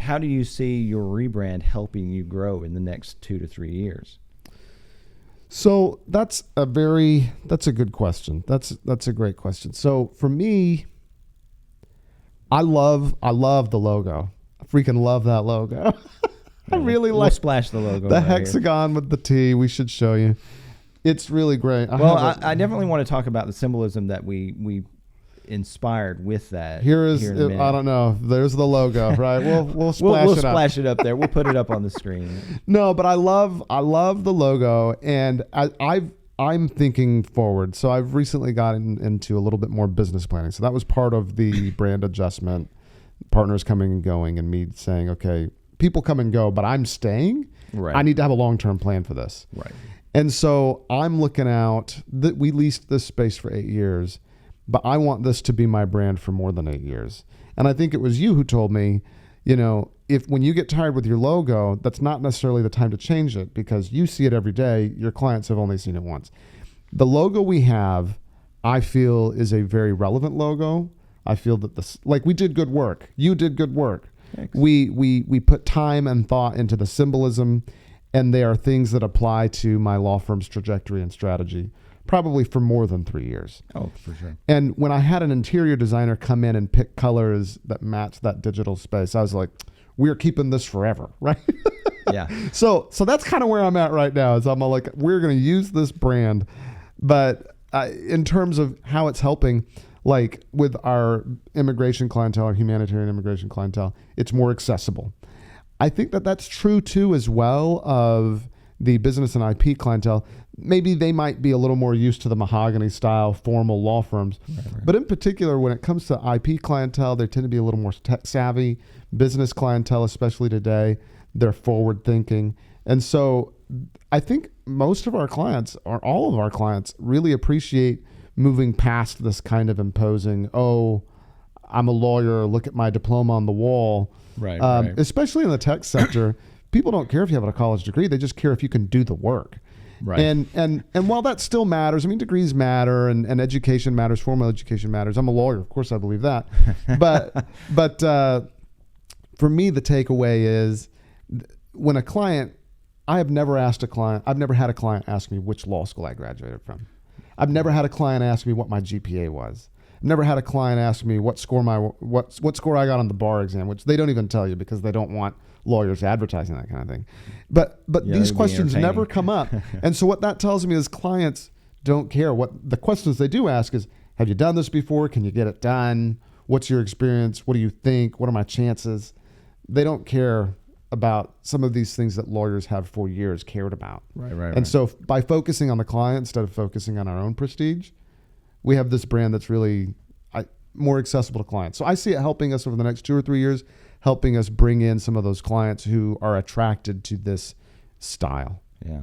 how do you see your rebrand helping you grow in the next 2 to 3 years? So that's a good question. That's a great question. So for me, I love the logo. I freaking love that logo. I really we'll like splash the logo. the right hexagon here. with the T. We should show you. It's really great. I definitely want to talk about the symbolism that we inspired with that. Here is, I don't know. There's the logo, right? We'll splash we'll it up. splash it up there. We'll put it up on the screen. No, but I love the logo, and I'm thinking forward. So I've recently gotten into a little bit more business planning. So that was part of the brand adjustment, partners coming and going, and me saying, okay, people come and go, but I'm staying. Right. I need to have a long-term plan for this. Right. And so I'm looking out that we leased this space for 8 years, but I want this to be my brand for more than 8 years. And I think it was you who told me, if when you get tired with your logo, that's not necessarily the time to change it because you see it every day. Your clients have only seen it once. The logo we have, I feel, is a very relevant logo. I feel that we did good work. You did good work. Thanks. We put time and thought into the symbolism, and they are things that apply to my law firm's trajectory and strategy, probably for more than 3 years. Oh, for sure. And when I had an interior designer come in and pick colors that match that digital space, I was like, we're keeping this forever, right? Yeah. So that's kind of where I'm at right now. Is I'm like, we're going to use this brand, but in terms of how it's helping, like with our immigration clientele, our humanitarian immigration clientele, it's more accessible. I think that that's true too, as well, of the business and IP clientele. Maybe they might be a little more used to the mahogany style formal law firms, right. But in particular, when it comes to IP clientele, they tend to be a little more tech savvy. Business clientele, especially today, they're forward thinking. And so I think most of our clients, or all of our clients, really appreciate moving past this kind of imposing, oh, I'm a lawyer, look at my diploma on the wall. Right. Especially in the tech sector, people don't care if you have a college degree. They just care if you can do the work. Right. And while that still matters, I mean, degrees matter and education matters, formal education matters. I'm a lawyer. Of course, I believe that. But for me, the takeaway is when a client, I've never had a client ask me which law school I graduated from. I've never had a client ask me what my GPA was. I've never had a client ask me what score I got on the bar exam, which they don't even tell you because they don't want lawyers advertising that kind of thing. But these questions never come up. And so what that tells me is clients don't care. What the questions they do ask is, have you done this before? Can you get it done? What's your experience? What do you think? What are my chances? They don't care about some of these things that lawyers have for years cared about. Right. So by focusing on the client instead of focusing on our own prestige, we have this brand that's really more accessible to clients. So I see it helping us over the next 2 or 3 years, helping us bring in some of those clients who are attracted to this style. Yeah.